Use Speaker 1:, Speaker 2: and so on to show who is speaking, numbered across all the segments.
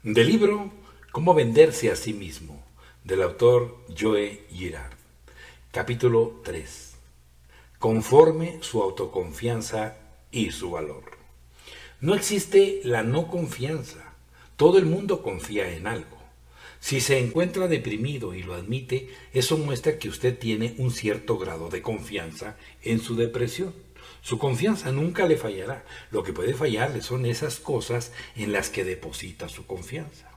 Speaker 1: Del libro Cómo venderse a sí mismo, del autor Joe Girard. Capítulo 3. Conforme su autoconfianza y su valor. No existe la no confianza. Todo el mundo confía en algo. Si se encuentra deprimido y lo admite, eso muestra que usted tiene un cierto grado de confianza en su depresión. Su confianza nunca le fallará. Lo que puede fallarle son esas cosas en las que deposita su confianza.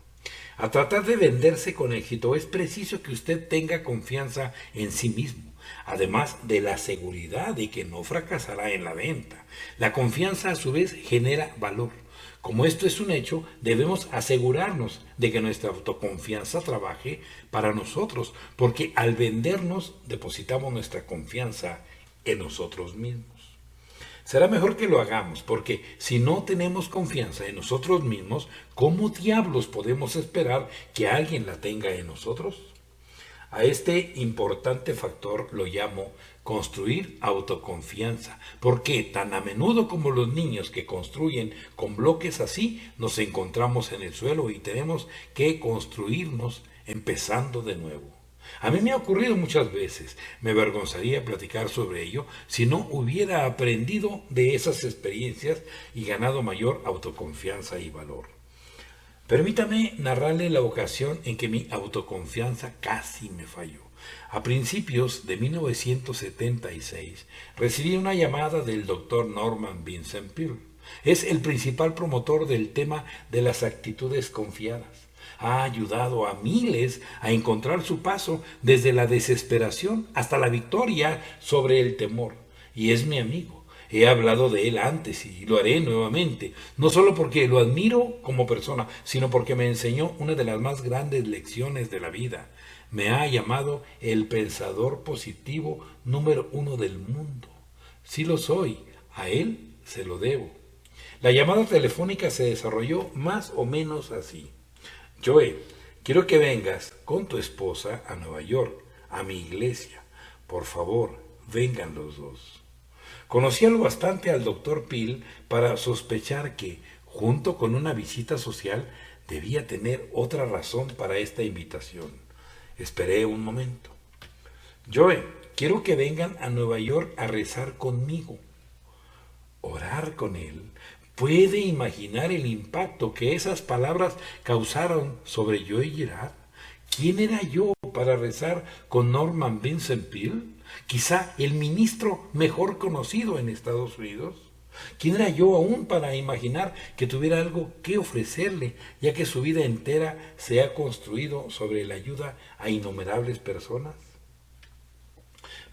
Speaker 1: A tratar de venderse con éxito es preciso que usted tenga confianza en sí mismo, además de la seguridad de que no fracasará en la venta. La confianza a su vez genera valor. Como esto es un hecho, debemos asegurarnos de que nuestra autoconfianza trabaje para nosotros, porque al vendernos depositamos nuestra confianza en nosotros mismos. Será mejor que lo hagamos, porque si no tenemos confianza en nosotros mismos, ¿cómo diablos podemos esperar que alguien la tenga en nosotros? A este importante factor lo llamo construir autoconfianza, porque tan a menudo como los niños que construyen con bloques así, nos encontramos en el suelo y tenemos que construirnos empezando de nuevo. A mí me ha ocurrido muchas veces. Me avergonzaría platicar sobre ello si no hubiera aprendido de esas experiencias y ganado mayor autoconfianza y valor. Permítame narrarle la ocasión en que mi autoconfianza casi me falló. A principios de 1976 recibí una llamada del doctor Norman Vincent Peale. Es el principal promotor del tema de las actitudes confiadas. Ha ayudado a miles a encontrar su paso desde la desesperación hasta la victoria sobre el temor. Y es mi amigo. He hablado de él antes y lo haré nuevamente, no solo porque lo admiro como persona, sino porque me enseñó una de las más grandes lecciones de la vida. Me ha llamado el pensador positivo número 1 del mundo. Sí lo soy, a él se lo debo. La llamada telefónica se desarrolló más o menos así. Joe, quiero que vengas con tu esposa a Nueva York, a mi iglesia. Por favor, vengan los dos. Conocía lo bastante al doctor Peale para sospechar que, junto con una visita social, debía tener otra razón para esta invitación. Esperé un momento. Joe, quiero que vengan a Nueva York a rezar conmigo. Orar con él. ¿Puede imaginar el impacto que esas palabras causaron sobre Joe Girard? ¿Quién era yo para rezar con Norman Vincent Peale? Quizá el ministro mejor conocido en Estados Unidos. ¿Quién era yo aún para imaginar que tuviera algo que ofrecerle, ya que su vida entera se ha construido sobre la ayuda a innumerables personas?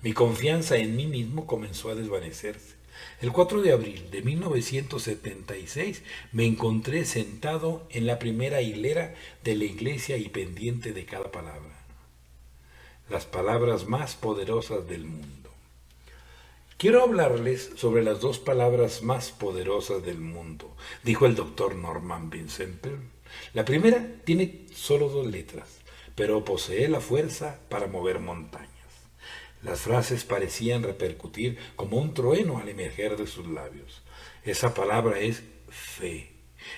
Speaker 1: Mi confianza en mí mismo comenzó a desvanecerse. El 4 de abril de 1976 me encontré sentado en la primera hilera de la iglesia y pendiente de cada palabra. Las palabras más poderosas del mundo. Quiero hablarles sobre las dos palabras más poderosas del mundo, dijo el doctor Norman Vincent Peale. La primera tiene solo 2 letras, pero posee la fuerza para mover montañas. Las frases parecían repercutir como un trueno al emerger de sus labios. Esa palabra es fe.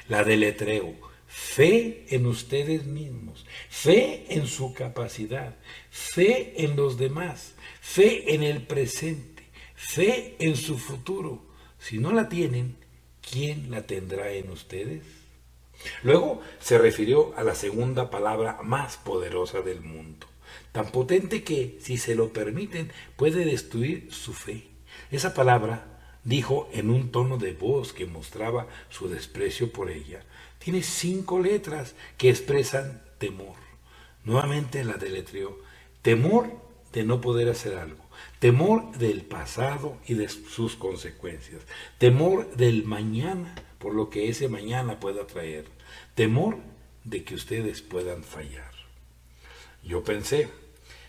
Speaker 1: La deletreo. Fe en ustedes mismos. Fe en su capacidad. Fe en los demás. Fe en el presente. Fe en su futuro. Si no la tienen, ¿quién la tendrá en ustedes? Luego se refirió a la segunda palabra más poderosa del mundo, tan potente que, si se lo permiten, puede destruir su fe. Esa palabra, dijo en un tono de voz que mostraba su desprecio por ella, tiene 5 letras que expresan temor. Nuevamente la deletreó. Temor de no poder hacer algo. Temor del pasado y de sus consecuencias. Temor del mañana, por lo que ese mañana pueda traer. Temor de que ustedes puedan fallar. Yo pensé,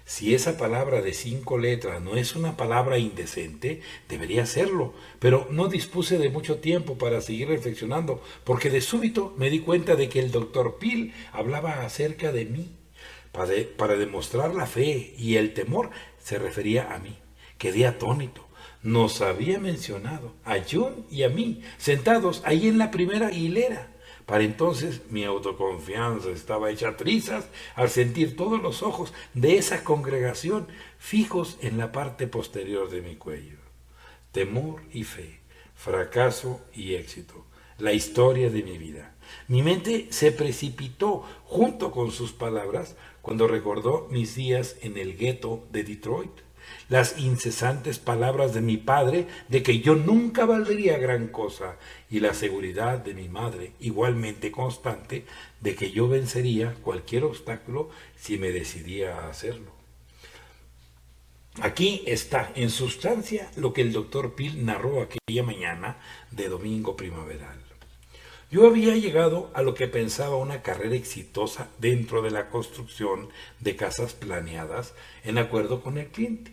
Speaker 1: si esa palabra de 5 letras no es una palabra indecente, debería serlo, pero no dispuse de mucho tiempo para seguir reflexionando, porque de súbito me di cuenta de que el doctor Peale hablaba acerca de mí. Para demostrar la fe y el temor se refería a mí. Quedé atónito. Nos había mencionado a John y a mí, sentados ahí en la primera hilera. Para entonces mi autoconfianza estaba hecha trizas al sentir todos los ojos de esa congregación fijos en la parte posterior de mi cuello. Temor y fe, fracaso y éxito, la historia de mi vida. Mi mente se precipitó junto con sus palabras cuando recordó mis días en el gueto de Detroit, las incesantes palabras de mi padre de que yo nunca valdría gran cosa y la seguridad de mi madre, igualmente constante, de que yo vencería cualquier obstáculo si me decidía a hacerlo. Aquí está, en sustancia, lo que el doctor Peel narró aquella mañana de domingo primaveral. Yo había llegado a lo que pensaba una carrera exitosa dentro de la construcción de casas planeadas en acuerdo con el cliente.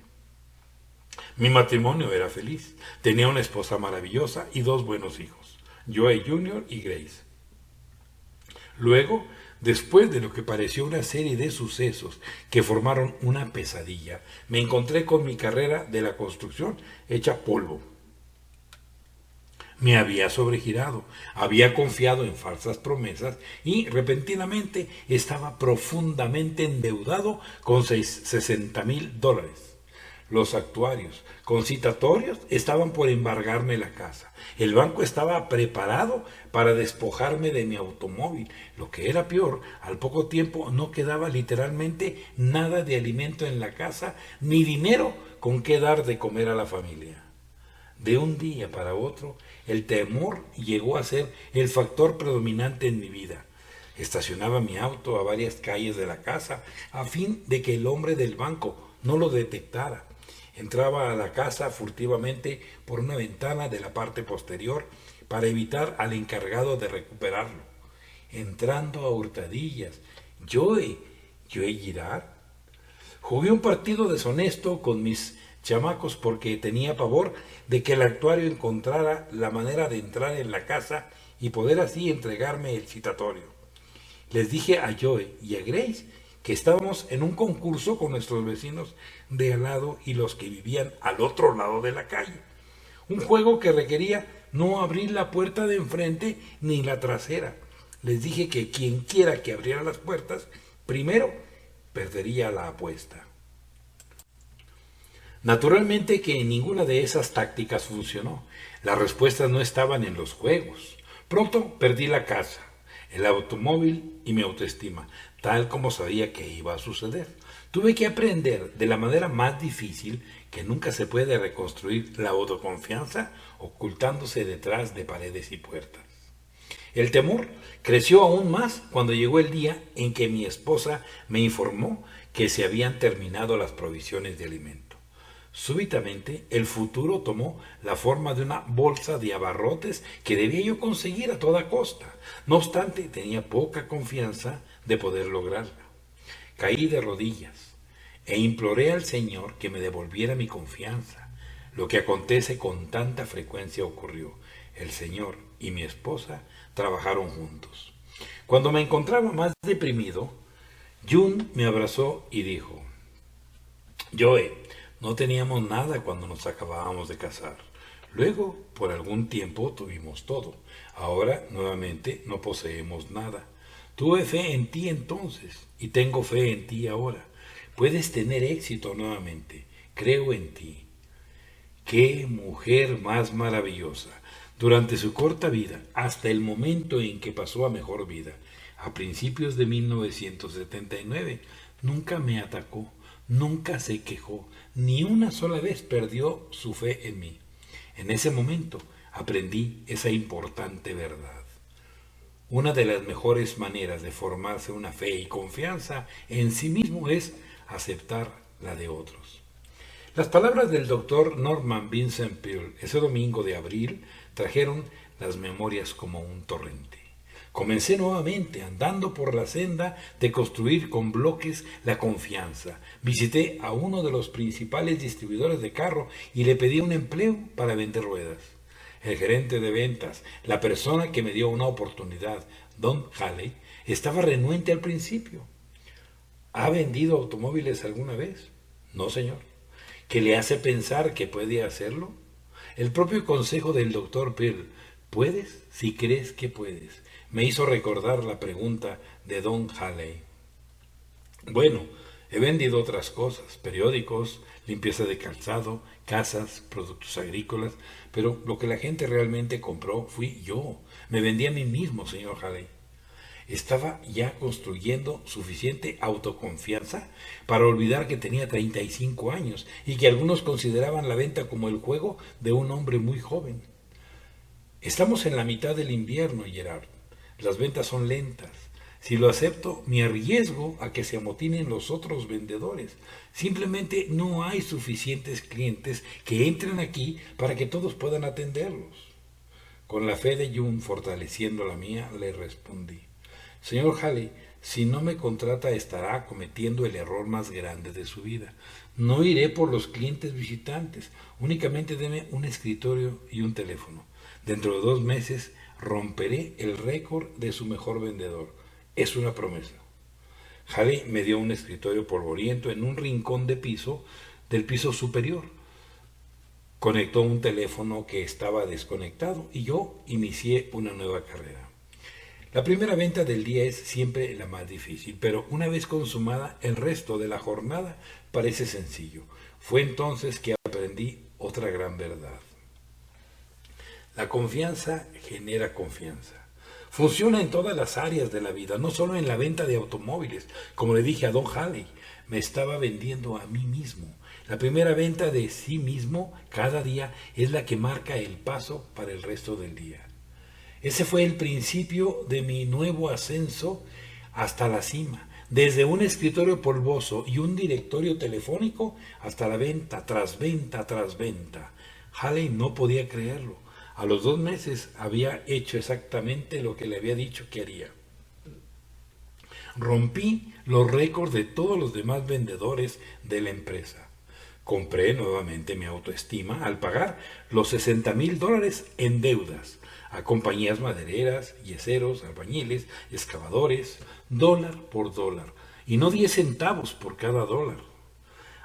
Speaker 1: Mi matrimonio era feliz, tenía una esposa maravillosa y 2 buenos hijos, Joe Jr. y Grace. Luego, después de lo que pareció una serie de sucesos que formaron una pesadilla, me encontré con mi carrera de la construcción hecha polvo. Me había sobregirado, había confiado en falsas promesas y repentinamente estaba profundamente endeudado con $60,000. Los actuarios concitatorios estaban por embargarme la casa. El banco estaba preparado para despojarme de mi automóvil. Lo que era peor, al poco tiempo no quedaba literalmente nada de alimento en la casa, ni dinero con qué dar de comer a la familia. De un día para otro, el temor llegó a ser el factor predominante en mi vida. Estacionaba mi auto a varias calles de la casa a fin de que el hombre del banco no lo detectara. Entraba a la casa furtivamente por una ventana de la parte posterior para evitar al encargado de recuperarlo. Entrando a hurtadillas. Joe Girard. Jugué un partido deshonesto con mis chamacos porque tenía pavor de que el actuario encontrara la manera de entrar en la casa y poder así entregarme el citatorio. Les dije a Joe y a Grace que estábamos en un concurso con nuestros vecinos de al lado y los que vivían al otro lado de la calle. Un juego que requería no abrir la puerta de enfrente ni la trasera. Les dije que quien quiera que abriera las puertas, primero perdería la apuesta. Naturalmente que ninguna de esas tácticas funcionó. Las respuestas no estaban en los juegos. Pronto perdí la casa, el automóvil y mi autoestima, tal como sabía que iba a suceder. Tuve que aprender de la manera más difícil que nunca se puede reconstruir la autoconfianza ocultándose detrás de paredes y puertas. El temor creció aún más cuando llegó el día en que mi esposa me informó que se habían terminado las provisiones de alimento. Súbitamente el futuro tomó la forma de una bolsa de abarrotes que debía yo conseguir a toda costa. No obstante, tenía poca confianza de poder lograrla. Caí de rodillas e imploré al Señor que me devolviera mi confianza. Lo que acontece con tanta frecuencia ocurrió. El Señor y mi esposa trabajaron juntos. Cuando me encontraba más deprimido, June me abrazó y dijo: Joe, no teníamos nada cuando nos acabábamos de casar. Luego, por algún tiempo, tuvimos todo. Ahora, nuevamente, no poseemos nada. Tuve fe en ti entonces y tengo fe en ti ahora. Puedes tener éxito nuevamente. Creo en ti. ¡Qué mujer más maravillosa! Durante su corta vida, hasta el momento en que pasó a mejor vida, a principios de 1979, nunca me atacó, nunca se quejó, ni una sola vez perdió su fe en mí. En ese momento aprendí esa importante verdad. Una de las mejores maneras de formarse una fe y confianza en sí mismo es aceptar la de otros. Las palabras del doctor Norman Vincent Peale ese domingo de abril trajeron las memorias como un torrente. Comencé nuevamente andando por la senda de construir con bloques la confianza. Visité a uno de los principales distribuidores de carro y le pedí un empleo para vender ruedas. El gerente de ventas, la persona que me dio una oportunidad, Don Halley, estaba renuente al principio. ¿Ha vendido automóviles alguna vez? No, señor. ¿Qué le hace pensar que puede hacerlo? El propio consejo del doctor Peale, Puedes si crees que puedes. Me hizo recordar la pregunta de Don Halley. Bueno, he vendido otras cosas, periódicos, limpieza de calzado, casas, productos agrícolas, pero lo que la gente realmente compró fui yo. Me vendí a mí mismo, señor Halley. Estaba ya construyendo suficiente autoconfianza para olvidar que tenía 35 años y que algunos consideraban la venta como el juego de un hombre muy joven. Estamos en la mitad del invierno, Gerard. Las ventas son lentas. Si lo acepto, me arriesgo a que se amotinen los otros vendedores. Simplemente no hay suficientes clientes que entren aquí para que todos puedan atenderlos. Con la fe de Jung fortaleciendo la mía, le respondí: Señor Halley, si no me contrata estará cometiendo el error más grande de su vida. No iré por los clientes visitantes, únicamente deme un escritorio y un teléfono. Dentro de 2 meses romperé el récord de su mejor vendedor. Es una promesa. Halley me dio un escritorio polvoriento en un rincón del piso superior. Conectó un teléfono que estaba desconectado y yo inicié una nueva carrera. La primera venta del día es siempre la más difícil, pero una vez consumada, el resto de la jornada parece sencillo. Fue entonces que aprendí otra gran verdad. La confianza genera confianza. Funciona en todas las áreas de la vida, no solo en la venta de automóviles. Como le dije a Don Halley, me estaba vendiendo a mí mismo. La primera venta de sí mismo cada día es la que marca el paso para el resto del día. Ese fue el principio de mi nuevo ascenso hasta la cima, desde un escritorio polvoso y un directorio telefónico hasta la venta tras venta tras venta. Halley no podía creerlo. A los 2 meses había hecho exactamente lo que le había dicho que haría. Rompí los récords de todos los demás vendedores de la empresa. Compré nuevamente mi autoestima al pagar los $60,000 en deudas a compañías madereras, yeseros, albañiles, excavadores, dólar por dólar, y no 10 centavos por cada dólar.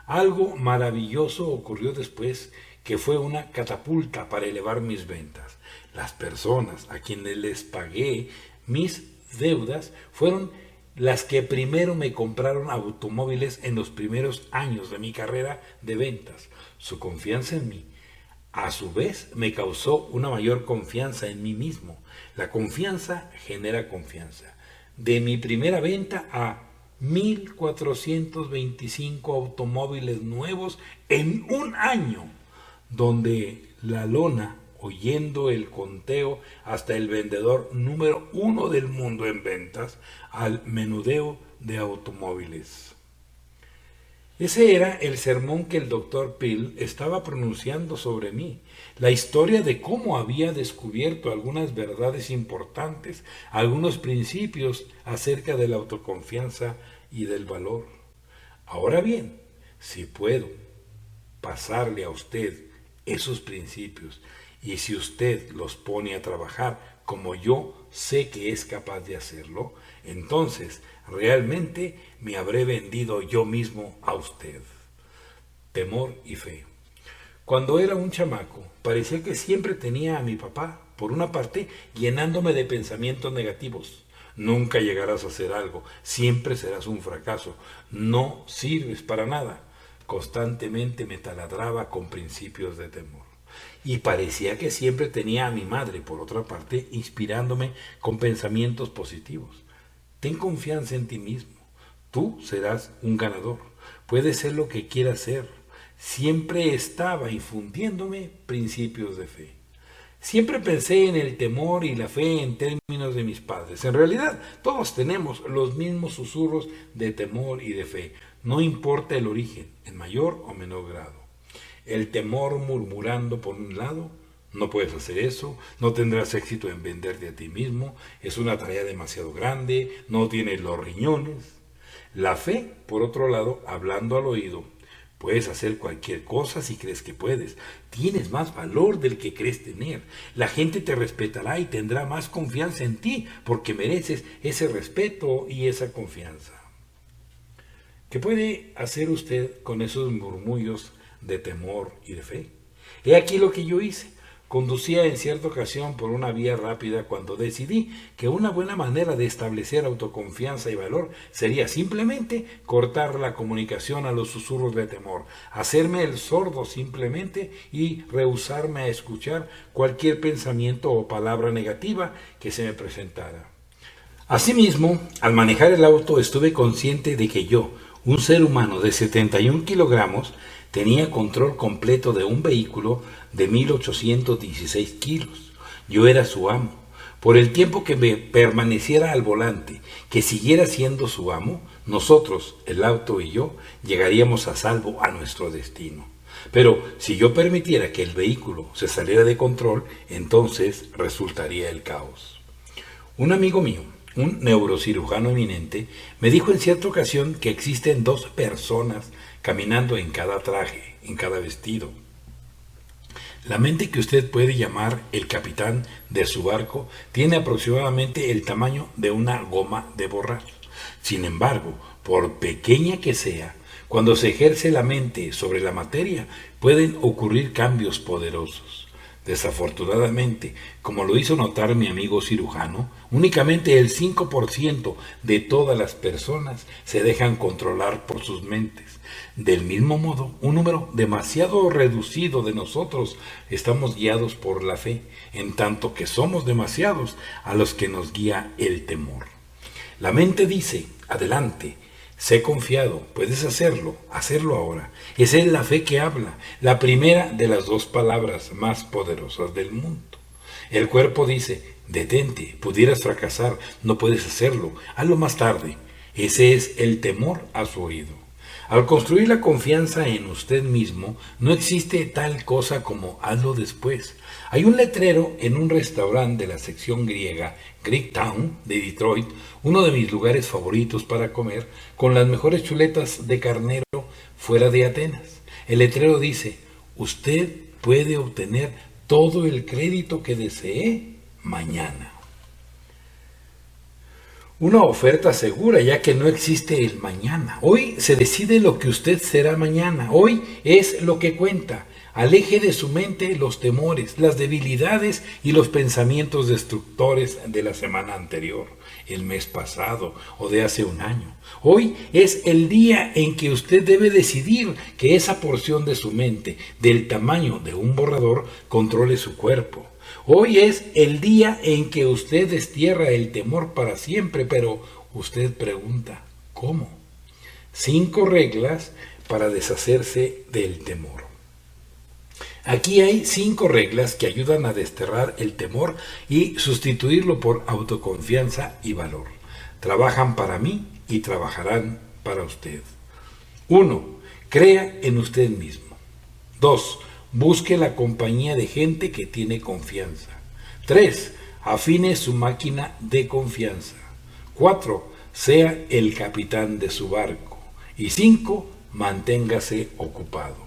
Speaker 1: Algo maravilloso ocurrió después, que fue una catapulta para elevar mis ventas. Las personas a quienes les pagué mis deudas fueron las que primero me compraron automóviles en los primeros años de mi carrera de ventas. Su confianza en mí, a su vez, me causó una mayor confianza en mí mismo. La confianza genera confianza. De mi primera venta a 1,425 automóviles nuevos en un año, donde la lona, oyendo el conteo hasta el vendedor número 1 del mundo en ventas, al menudeo de automóviles. Ese era el sermón que el Dr. Peel estaba pronunciando sobre mí, la historia de cómo había descubierto algunas verdades importantes, algunos principios acerca de la autoconfianza y del valor. Ahora bien, si puedo pasarle a usted esos principios y si usted los pone a trabajar como yo sé que es capaz de hacerlo, entonces realmente me habré vendido yo mismo a usted. Temor y fe. Cuando era un chamaco, parecía que siempre tenía a mi papá, por una parte, llenándome de pensamientos negativos. Nunca llegarás a hacer algo, siempre serás un fracaso, no sirves para nada. Constantemente me taladraba con principios de temor. Y parecía que siempre tenía a mi madre, por otra parte, inspirándome con pensamientos positivos. Ten confianza en ti mismo. Tú serás un ganador. Puedes ser lo que quieras ser. Siempre estaba infundiéndome principios de fe. Siempre pensé en el temor y la fe en términos de mis padres. En realidad, todos tenemos los mismos susurros de temor y de fe. No importa el origen, en mayor o menor grado. El temor murmurando por un lado: no puedes hacer eso, no tendrás éxito en venderte a ti mismo, es una tarea demasiado grande, no tienes los riñones. La fe, por otro lado, hablando al oído: puedes hacer cualquier cosa si crees que puedes, tienes más valor del que crees tener, la gente te respetará y tendrá más confianza en ti porque mereces ese respeto y esa confianza. ¿Qué puede hacer usted con esos murmullos de temor y de fe? He aquí lo que yo hice. Conducía en cierta ocasión por una vía rápida cuando decidí que una buena manera de establecer autoconfianza y valor sería simplemente cortar la comunicación a los susurros de temor, hacerme el sordo simplemente y rehusarme a escuchar cualquier pensamiento o palabra negativa que se me presentara. Asimismo, al manejar el auto estuve consciente de que yo, un ser humano de 71 kilogramos, tenía control completo de un vehículo de 1816 kilos. Yo era su amo. Por el tiempo que me permaneciera al volante, que siguiera siendo su amo, nosotros, el auto y yo, llegaríamos a salvo a nuestro destino. Pero si yo permitiera que el vehículo se saliera de control, entonces resultaría el caos. Un amigo mío, un neurocirujano eminente, me dijo en cierta ocasión que existen dos personas caminando en cada traje, en cada vestido. La mente que usted puede llamar el capitán de su barco tiene aproximadamente el tamaño de una goma de borrar. Sin embargo, por pequeña que sea, cuando se ejerce la mente sobre la materia, pueden ocurrir cambios poderosos. Desafortunadamente, como lo hizo notar mi amigo cirujano, únicamente el 5% de todas las personas se dejan controlar por sus mentes. Del mismo modo, un número demasiado reducido de nosotros estamos guiados por la fe, en tanto que somos demasiados a los que nos guía el temor. La mente dice, adelante, sé confiado, puedes hacerlo ahora. Esa es la fe que habla, la primera de las dos palabras más poderosas del mundo. El cuerpo dice, detente, pudieras fracasar, no puedes hacerlo, hazlo más tarde. Ese es el temor a su oído. Al construir la confianza en usted mismo, no existe tal cosa como hazlo después. Hay un letrero en un restaurante de la sección griega, Greektown, de Detroit, uno de mis lugares favoritos para comer, con las mejores chuletas de carnero fuera de Atenas. El letrero dice, usted puede obtener todo el crédito que desee mañana. Una oferta segura, ya que no existe el mañana. Hoy se decide lo que usted será mañana. Hoy es lo que cuenta. Aleje de su mente los temores, las debilidades y los pensamientos destructores de la semana anterior, el mes pasado o de hace un año. Hoy es el día en que usted debe decidir que esa porción de su mente, del tamaño de un borrador, controle su cuerpo. Hoy es el día en que usted destierra el temor para siempre, pero usted pregunta, ¿cómo? 5 reglas para deshacerse del temor. Aquí hay 5 reglas que ayudan a desterrar el temor y sustituirlo por autoconfianza y valor. Trabajan para mí y trabajarán para usted. 1. Crea en usted mismo. 2. Busque la compañía de gente que tiene confianza. 3. Afine su máquina de confianza. 4. Sea el capitán de su barco. Y 5. Manténgase ocupado.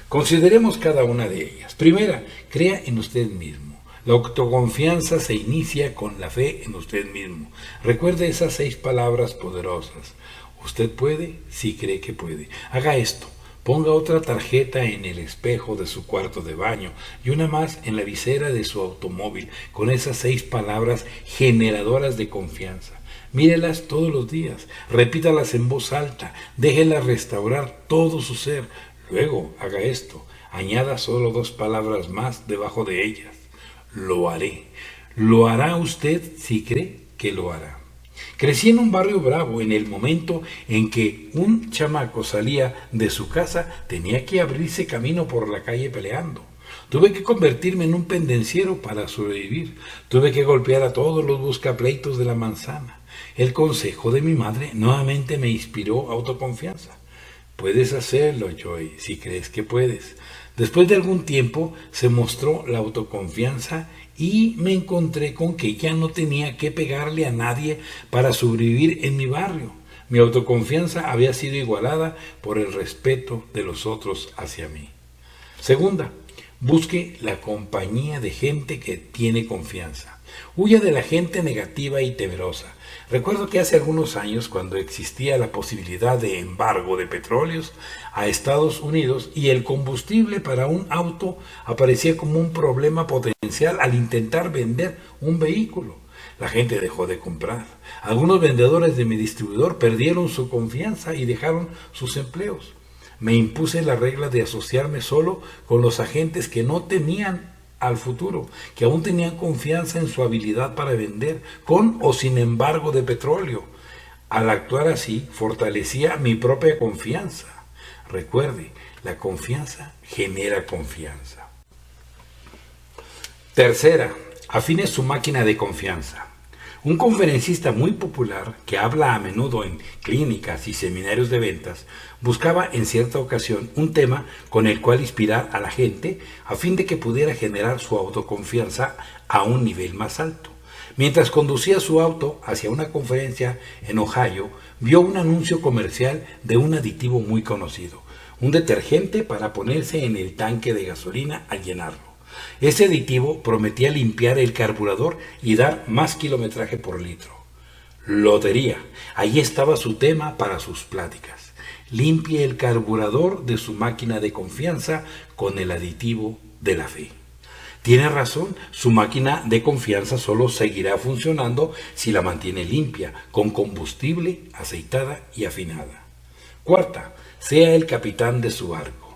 Speaker 1: Consideremos cada una de ellas. Primera, crea en usted mismo. La autoconfianza se inicia con la fe en usted mismo. Recuerde esas 6 palabras poderosas. Usted puede si cree que puede. Haga esto. Ponga otra tarjeta en el espejo de su cuarto de baño y una más en la visera de su automóvil con esas 6 palabras generadoras de confianza. Mírelas todos los días, repítalas en voz alta, déjelas restaurar todo su ser. Luego haga esto, añada solo 2 palabras más debajo de ellas. Lo haré. Lo hará usted si cree que lo hará. Crecí en un barrio bravo. En el momento en que un chamaco salía de su casa, tenía que abrirse camino por la calle peleando. Tuve que convertirme en un pendenciero para sobrevivir. Tuve que golpear a todos los buscapleitos de la manzana. El consejo de mi madre nuevamente me inspiró autoconfianza. Puedes hacerlo, Joey, si crees que puedes. Después de algún tiempo se mostró la autoconfianza y me encontré con que ya no tenía que pegarle a nadie para sobrevivir en mi barrio. Mi autoconfianza había sido igualada por el respeto de los otros hacia mí. Segunda, busque la compañía de gente que tiene confianza. Huya de la gente negativa y temerosa. Recuerdo que hace algunos años, cuando existía la posibilidad de embargo de petróleos a Estados Unidos y el combustible para un auto aparecía como un problema potencial al intentar vender un vehículo, la gente dejó de comprar. Algunos vendedores de mi distribuidor perdieron su confianza y dejaron sus empleos. Me impuse la regla de asociarme solo con los agentes que no temían al futuro, que aún tenían confianza en su habilidad para vender, con o sin embargo de petróleo. Al actuar así, fortalecía mi propia confianza. Recuerde, la confianza genera confianza. Tercera, afine su máquina de confianza. Un conferencista muy popular, que habla a menudo en clínicas y seminarios de ventas, buscaba en cierta ocasión un tema con el cual inspirar a la gente a fin de que pudiera generar su autoconfianza a un nivel más alto. Mientras conducía su auto hacia una conferencia en Ohio, vio un anuncio comercial de un aditivo muy conocido, un detergente para ponerse en el tanque de gasolina al llenarlo. Ese aditivo prometía limpiar el carburador y dar más kilometraje por litro. Lotería. Ahí estaba su tema para sus pláticas. Limpie el carburador de su máquina de confianza con el aditivo de la fe. Tiene razón, su máquina de confianza solo seguirá funcionando si la mantiene limpia, con combustible, aceitada y afinada. Cuarta, sea el capitán de su barco.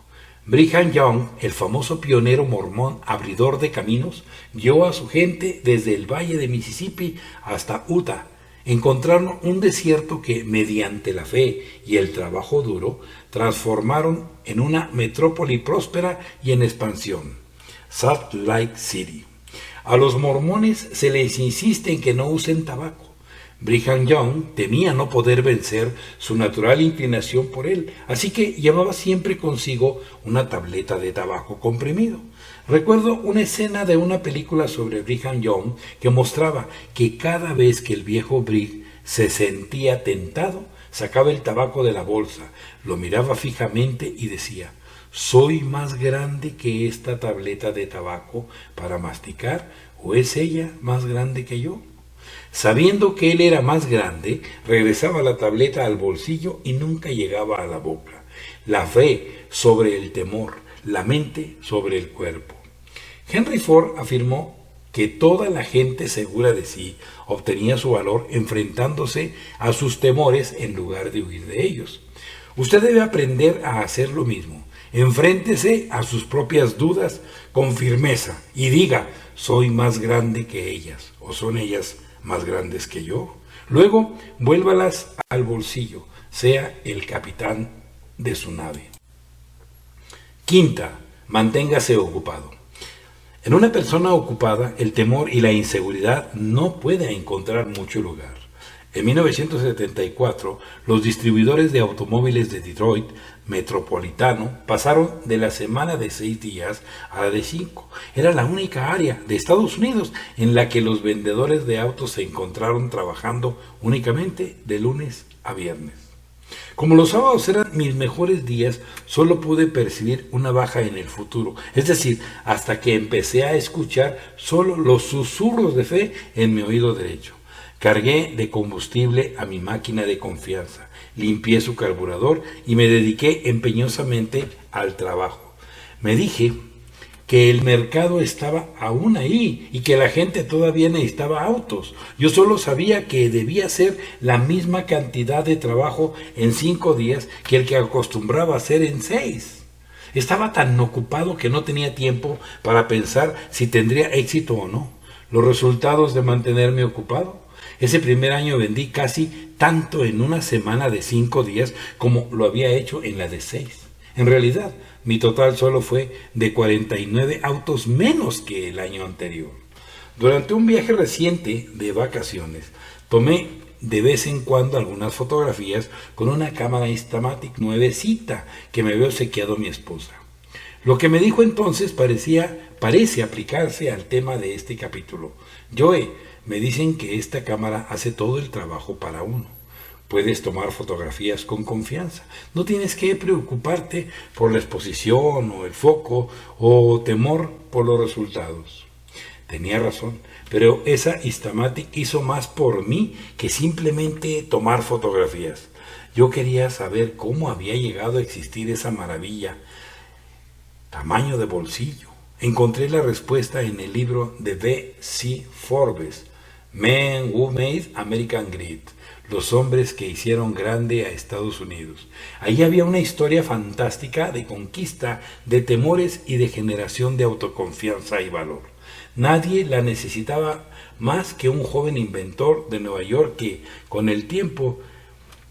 Speaker 1: Brigham Young, el famoso pionero mormón abridor de caminos, guió a su gente desde el valle de Mississippi hasta Utah. Encontraron un desierto que, mediante la fe y el trabajo duro, transformaron en una metrópoli próspera y en expansión, Salt Lake City. A los mormones se les insiste en que no usen tabaco. Brigham Young temía no poder vencer su natural inclinación por él, así que llevaba siempre consigo una tableta de tabaco comprimido. Recuerdo una escena de una película sobre Brigham Young que mostraba que cada vez que el viejo Brig se sentía tentado, sacaba el tabaco de la bolsa, lo miraba fijamente y decía: ¿soy más grande que esta tableta de tabaco para masticar, o es ella más grande que yo? Sabiendo que él era más grande, regresaba la tableta al bolsillo y nunca llegaba a la boca. La fe sobre el temor, la mente sobre el cuerpo. Henry Ford afirmó que toda la gente segura de sí obtenía su valor enfrentándose a sus temores en lugar de huir de ellos. Usted debe aprender a hacer lo mismo. Enfréntese a sus propias dudas con firmeza y diga: soy más grande que ellas, o son ellas más grandes que yo. Luego, vuélvalas al bolsillo, sea el capitán de su nave. Quinta, manténgase ocupado. En una persona ocupada, el temor y la inseguridad no pueden encontrar mucho lugar. En 1974, los distribuidores de automóviles de Detroit Metropolitano pasaron de la semana de 6 días a la de 5. Era la única área de Estados Unidos en la que los vendedores de autos se encontraron trabajando únicamente de lunes a viernes. Como los sábados eran mis mejores días, solo pude percibir una baja en el futuro, es decir, hasta que empecé a escuchar solo los susurros de fe en mi oído derecho. Cargué de combustible a mi máquina de confianza, limpié su carburador y me dediqué empeñosamente al trabajo. Me dije que el mercado estaba aún ahí y que la gente todavía necesitaba autos. Yo solo sabía que debía hacer la misma cantidad de trabajo en 5 días que el que acostumbraba hacer en 6. Estaba tan ocupado que no tenía tiempo para pensar si tendría éxito o no. Los resultados de mantenerme ocupado: ese primer año vendí casi tanto en una semana de 5 días como lo había hecho en la de 6. En realidad, mi total solo fue de 49 autos menos que el año anterior. Durante un viaje reciente de vacaciones, tomé de vez en cuando algunas fotografías con una cámara Instamatic nuevecita que me había obsequiado mi esposa. Lo que me dijo entonces parece aplicarse al tema de este capítulo. Joe, me dicen que esta cámara hace todo el trabajo para uno. Puedes tomar fotografías con confianza. No tienes que preocuparte por la exposición o el foco o temor por los resultados. Tenía razón, pero esa Instamatic hizo más por mí que simplemente tomar fotografías. Yo quería saber cómo había llegado a existir esa maravilla, tamaño de bolsillo. Encontré la respuesta en el libro de B. C. Forbes, Men Who Made American Great, los hombres que hicieron grande a Estados Unidos. Ahí había una historia fantástica de conquista, de temores y de generación de autoconfianza y valor. Nadie la necesitaba más que un joven inventor de Nueva York que, con el tiempo,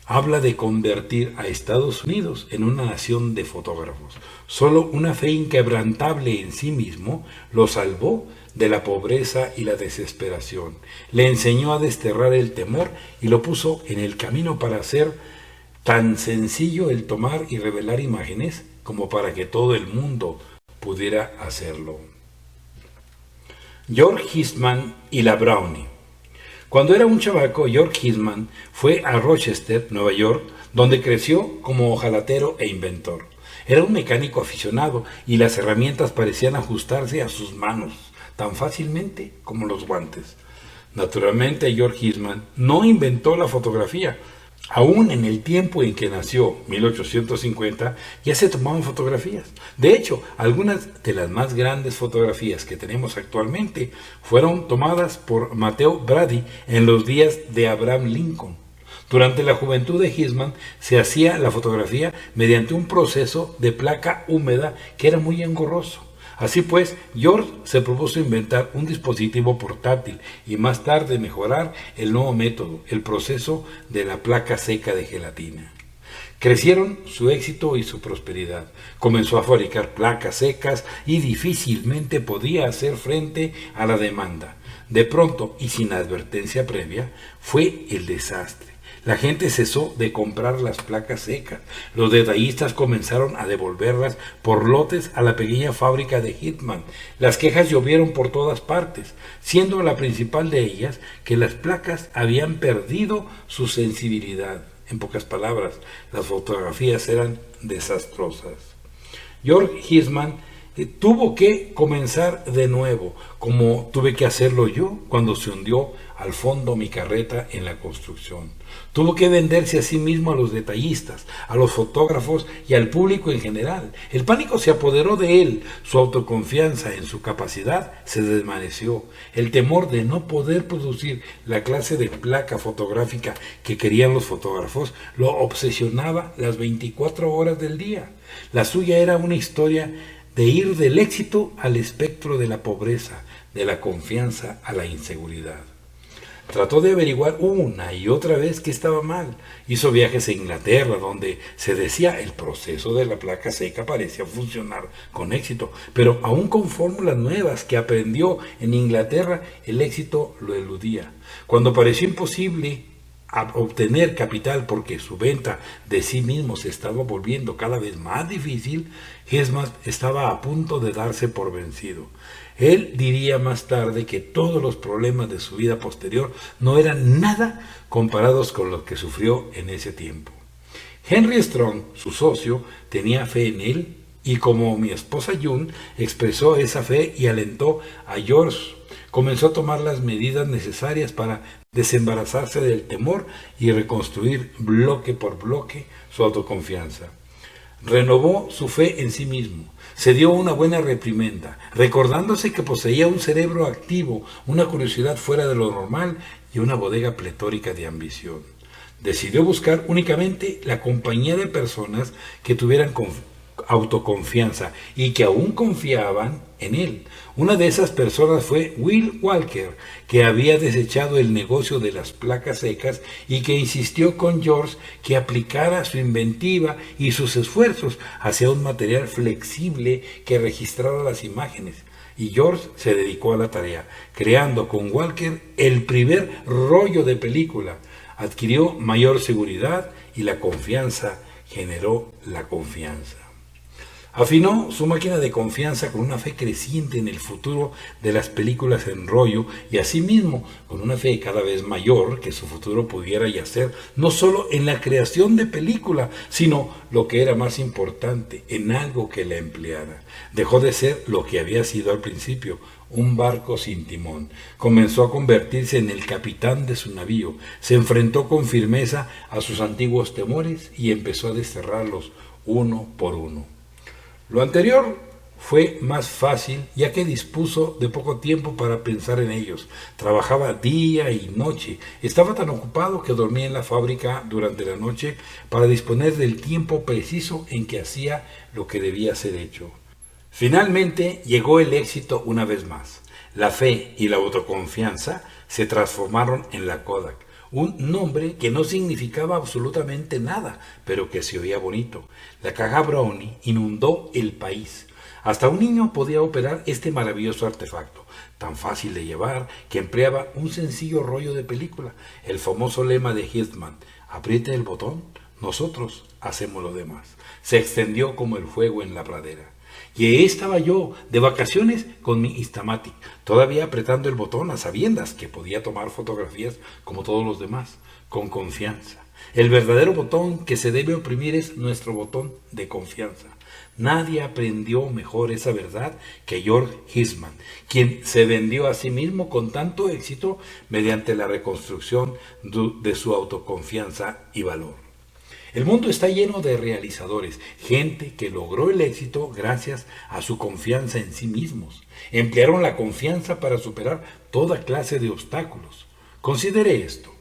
Speaker 1: habla de convertir a Estados Unidos en una nación de fotógrafos. Solo una fe inquebrantable en sí mismo lo salvó de la pobreza y la desesperación. Le enseñó a desterrar el temor y lo puso en el camino para hacer tan sencillo el tomar y revelar imágenes como para que todo el mundo pudiera hacerlo. George Eastman y la Brownie. Cuando era un chavaco, George Eastman fue a Rochester, Nueva York, donde creció como ojalatero e inventor. Era un mecánico aficionado y las herramientas parecían ajustarse a sus manos tan fácilmente como los guantes. Naturalmente, George Eastman no inventó la fotografía. Aún en el tiempo en que nació, 1850, ya se tomaban fotografías. De hecho, algunas de las más grandes fotografías que tenemos actualmente fueron tomadas por Matthew Brady en los días de Abraham Lincoln. Durante la juventud de Eastman se hacía la fotografía mediante un proceso de placa húmeda que era muy engorroso. Así pues, George se propuso inventar un dispositivo portátil y más tarde mejorar el nuevo método, el proceso de la placa seca de gelatina. Crecieron su éxito y su prosperidad. Comenzó a fabricar placas secas y difícilmente podía hacer frente a la demanda. De pronto, y sin advertencia previa, fue el desastre. La gente cesó de comprar las placas secas. Los detallistas comenzaron a devolverlas por lotes a la pequeña fábrica de Eastman. Las quejas llovieron por todas partes, siendo la principal de ellas que las placas habían perdido su sensibilidad. En pocas palabras, las fotografías eran desastrosas. George Eastman tuvo que comenzar de nuevo, como tuve que hacerlo yo cuando se hundió al fondo mi carreta en la construcción. Tuvo que venderse a sí mismo a los detallistas, a los fotógrafos y al público en general. El pánico se apoderó de él, su autoconfianza en su capacidad se desvaneció. El temor de no poder producir la clase de placa fotográfica que querían los fotógrafos lo obsesionaba las 24 horas del día. La suya era una historia de ir del éxito al espectro de la pobreza, de la confianza a la inseguridad. Trató de averiguar una y otra vez qué estaba mal. Hizo viajes a Inglaterra, donde se decía el proceso de la placa seca parecía funcionar con éxito, pero aún con fórmulas nuevas que aprendió en Inglaterra, el éxito lo eludía. Cuando pareció imposible obtener capital porque su venta de sí mismo se estaba volviendo cada vez más difícil, Eastman estaba a punto de darse por vencido. Él diría más tarde que todos los problemas de su vida posterior no eran nada comparados con los que sufrió en ese tiempo. Henry Strong, su socio, tenía fe en él y como mi esposa June expresó esa fe y alentó a George, comenzó a tomar las medidas necesarias para desembarazarse del temor y reconstruir bloque por bloque su autoconfianza. Renovó su fe en sí mismo, se dio una buena reprimenda, recordándose que poseía un cerebro activo, una curiosidad fuera de lo normal y una bodega pletórica de ambición. Decidió buscar únicamente la compañía de personas que tuvieran autoconfianza y que aún confiaban en él. Una de esas personas fue Will Walker, que había desechado el negocio de las placas secas y que insistió con George que aplicara su inventiva y sus esfuerzos hacia un material flexible que registrara las imágenes. Y George se dedicó a la tarea, creando con Walker el primer rollo de película. Adquirió mayor seguridad y la confianza generó la confianza. Afinó su máquina de confianza con una fe creciente en el futuro de las películas en rollo y asimismo con una fe cada vez mayor que su futuro pudiera yacer no solo en la creación de película, sino, lo que era más importante, en algo que la empleara. Dejó de ser lo que había sido al principio, un barco sin timón. Comenzó a convertirse en el capitán de su navío, se enfrentó con firmeza a sus antiguos temores y empezó a desterrarlos uno por uno. Lo anterior fue más fácil, ya que dispuso de poco tiempo para pensar en ellos. Trabajaba día y noche. Estaba tan ocupado que dormía en la fábrica durante la noche para disponer del tiempo preciso en que hacía lo que debía ser hecho. Finalmente llegó el éxito una vez más. La fe y la autoconfianza se transformaron en la Kodak, un nombre que no significaba absolutamente nada, pero que se oía bonito. La caja Brownie inundó el país. Hasta un niño podía operar este maravilloso artefacto, tan fácil de llevar que empleaba un sencillo rollo de película. El famoso lema de Hitman, apriete el botón, nosotros hacemos lo demás, se extendió como el fuego en la pradera. Y ahí estaba yo, de vacaciones, con mi Instamatic, todavía apretando el botón a sabiendas que podía tomar fotografías como todos los demás, con confianza. El verdadero botón que se debe oprimir es nuestro botón de confianza. Nadie aprendió mejor esa verdad que George Eastman, quien se vendió a sí mismo con tanto éxito mediante la reconstrucción de su autoconfianza y valor. El mundo está lleno de realizadores, gente que logró el éxito gracias a su confianza en sí mismos. Emplearon la confianza para superar toda clase de obstáculos. Considere esto.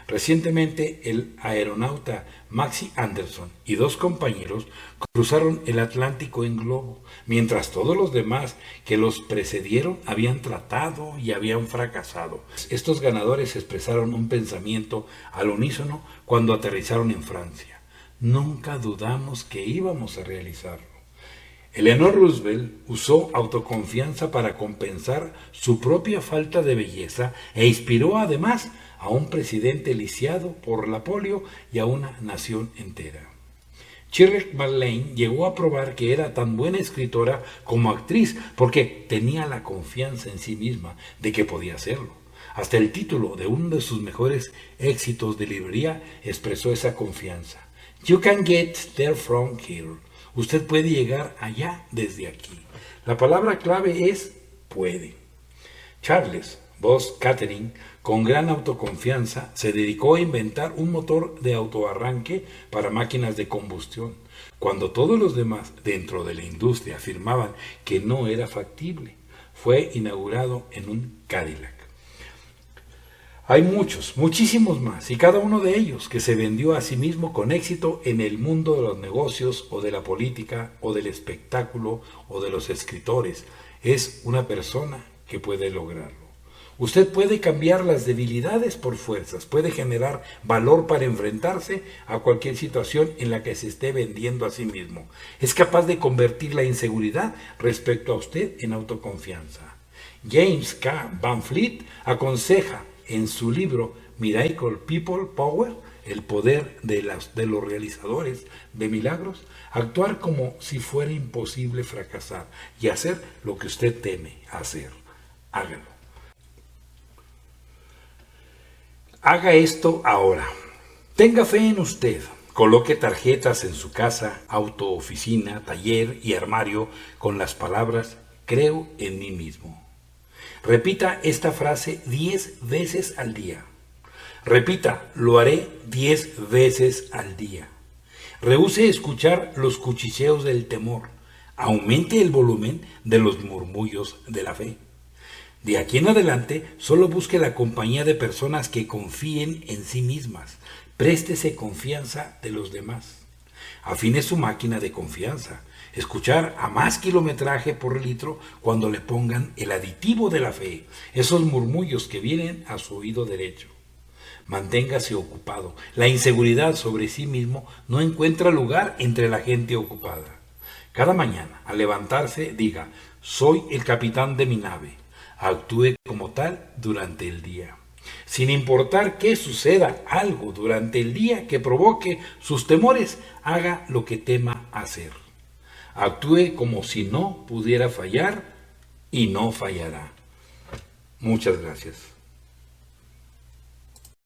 Speaker 1: Recientemente el aeronauta Maxi Anderson y 2 compañeros cruzaron el Atlántico en globo, mientras todos los demás que los precedieron habían tratado y habían fracasado. Estos ganadores expresaron un pensamiento al unísono cuando aterrizaron en Francia. Nunca dudamos que íbamos a realizarlo. Eleanor Roosevelt usó autoconfianza para compensar su propia falta de belleza e inspiró además a un presidente lisiado por la polio y a una nación entera. Shirley MacLaine llegó a probar que era tan buena escritora como actriz porque tenía la confianza en sí misma de que podía hacerlo. Hasta el título de uno de sus mejores éxitos de librería expresó esa confianza. You can get there from here. Usted puede llegar allá desde aquí. La palabra clave es puede. Charles Bose Catherine, con gran autoconfianza, se dedicó a inventar un motor de autoarranque para máquinas de combustión, cuando todos los demás dentro de la industria afirmaban que no era factible. Fue inaugurado en un Cadillac. Hay muchos, muchísimos más, y cada uno de ellos que se vendió a sí mismo con éxito en el mundo de los negocios o de la política o del espectáculo o de los escritores, es una persona que puede lograrlo. Usted puede cambiar las debilidades por fuerzas, puede generar valor para enfrentarse a cualquier situación en la que se esté vendiendo a sí mismo. Es capaz de convertir la inseguridad respecto a usted en autoconfianza. James K. Van Fleet aconseja en su libro Miracle People Power, el poder de los realizadores de milagros, actuar como si fuera imposible fracasar y hacer lo que usted teme hacer. Hágalo. Haga esto ahora. Tenga fe en usted. Coloque tarjetas en su casa, auto, oficina, taller y armario con las palabras creo en mí mismo. Repita esta frase 10 veces al día. Repita, lo haré 10 veces al día. Rehúse escuchar los cuchicheos del temor. Aumente el volumen de los murmullos de la fe. De aquí en adelante, solo busque la compañía de personas que confíen en sí mismas. Préstese confianza de los demás. Afine su máquina de confianza. Escuchar a más kilometraje por litro cuando le pongan el aditivo de la fe, esos murmullos que vienen a su oído derecho. Manténgase ocupado. La inseguridad sobre sí mismo no encuentra lugar entre la gente ocupada. Cada mañana, al levantarse, diga, soy el capitán de mi nave. Actúe como tal durante el día. Sin importar que suceda algo durante el día que provoque sus temores, haga lo que tema hacer. Actúe como si no pudiera fallar y no fallará. Muchas gracias.